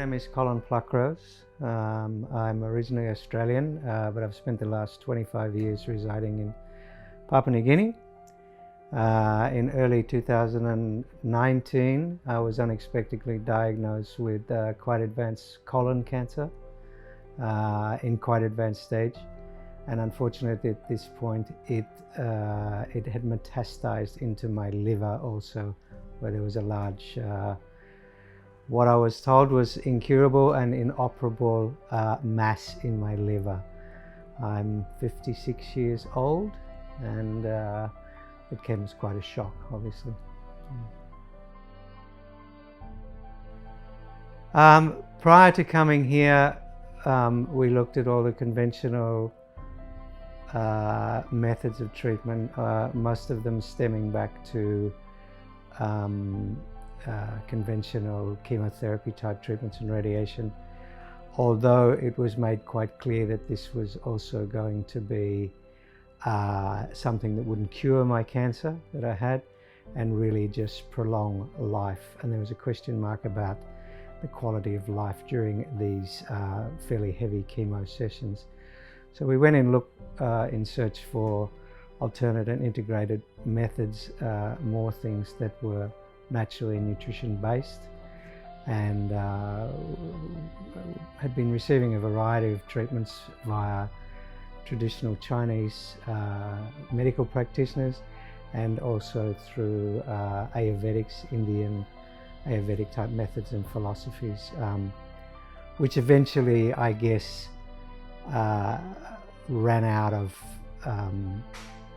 name is Colin. I'm originally Australian, but I've spent the last 25 years residing in Papua New Guinea. In early 2019, I was unexpectedly diagnosed with quite advanced colon cancer in quite advanced stage. And unfortunately at this point, it had metastasized into my liver also, where there was a large what I was told was incurable and inoperable mass in my liver. I'm 56 years old, and it came as quite a shock, obviously. Prior to coming here, we looked at all the conventional methods of treatment, most of them stemming back to conventional chemotherapy type treatments and radiation, although it was made quite clear that this was also going to be something that wouldn't cure my cancer that I had and really just prolong life. And there was a question mark about the quality of life during these fairly heavy chemo sessions. So we went and looked in search for alternate and integrated methods, more things that were naturally nutrition based, and had been receiving a variety of treatments via traditional Chinese medical practitioners and also through Ayurvedics, Indian Ayurvedic type methods and philosophies, which eventually, I guess, ran out of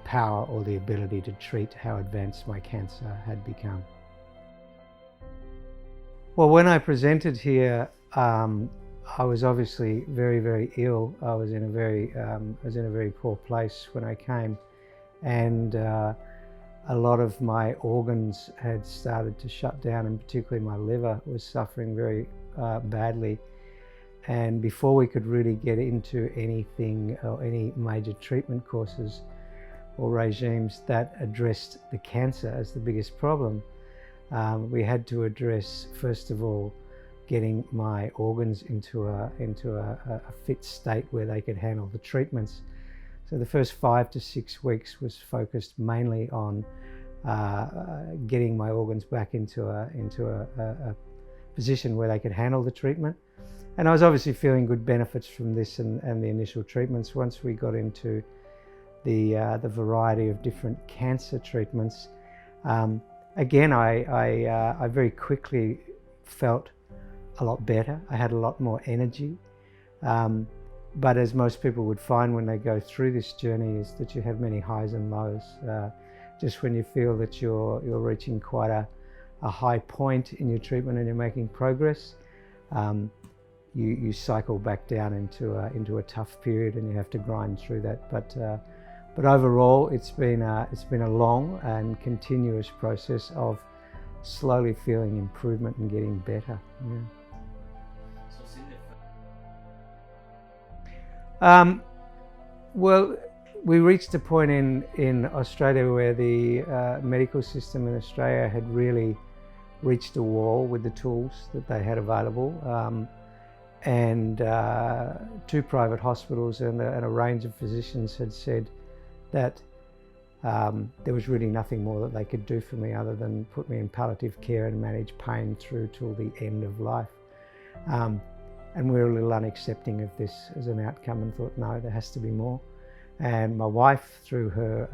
power or the ability to treat how advanced my cancer had become. Well, when I presented here, I was obviously very, very ill. I was in a very poor place when I came, and a lot of my organs had started to shut down, and particularly my liver was suffering very badly. And before we could really get into anything or any major treatment courses or regimes that addressed the cancer as the biggest problem, we had to address, first of all, getting my organs into a fit state where they could handle the treatments. So the first 5 to 6 weeks was focused mainly on getting my organs back into a position where they could handle the treatment. And I was obviously feeling good benefits from this and the initial treatments. Once we got into the variety of different cancer treatments, again, I very quickly felt a lot better. I had a lot more energy. But as most people would find when they go through this journey, is that you have many highs and lows. Just when you feel that you're reaching quite a high point in your treatment and you're making progress, you cycle back down into a tough period, and you have to grind through that. But overall, it's been a long and continuous process of slowly feeling improvement and getting better. Yeah. Well, we reached a point in Australia where the medical system in Australia had really reached a wall with the tools that they had available, and 2 private hospitals and a range of physicians had said that there was really nothing more that they could do for me other than put me in palliative care and manage pain through till the end of life. And we were a little unaccepting of this as an outcome and thought, no, there has to be more. And my wife, through her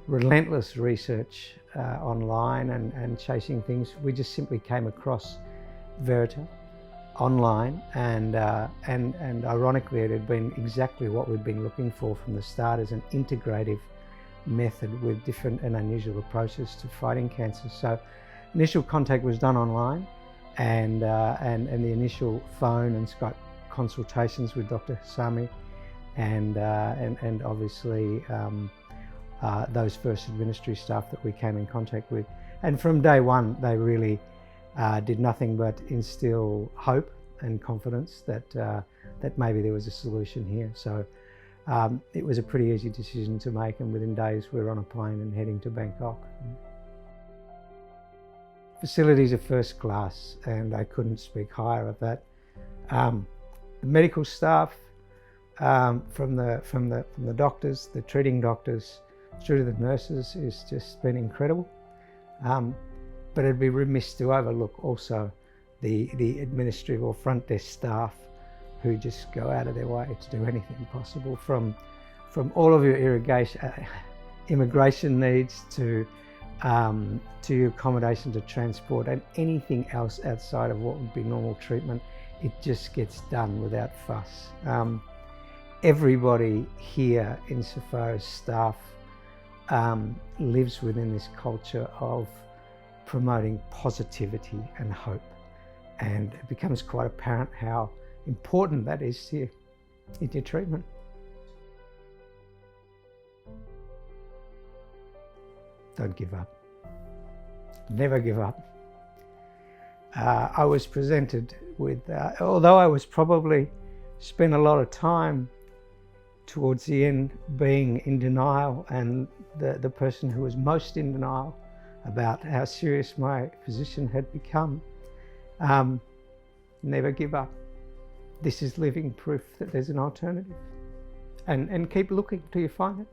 relentless research online and chasing things, we just simply came across Verita online, and ironically it had been exactly what we'd been looking for from the start, as an integrative method with different and unusual approaches to fighting cancer. So initial contact was done online, and the initial phone and Skype consultations with Dr. Hasami, and obviously those first administrative staff that we came in contact with. And from day one, they really did nothing but instill hope and confidence that maybe there was a solution here. So it was a pretty easy decision to make, and within days we were on a plane and heading to Bangkok. Facilities are first class, and I couldn't speak higher of that. The medical staff, from the doctors, the treating doctors, through to the nurses, is just been incredible. But it'd be remiss to overlook also the administrative or front desk staff who just go out of their way to do anything possible, from all of your immigration needs to your accommodation, to transport, and anything else outside of what would be normal treatment. It just gets done without fuss. Everybody here, insofar as staff, lives within this culture of promoting positivity and hope, and it becomes quite apparent how important that is to you in your treatment. Don't give up. Never give up. I was presented with, although I was probably spent a lot of time towards the end being in denial, and the person who was most in denial about how serious my position had become, never give up. This is living proof that there's an alternative, and keep looking till you find it.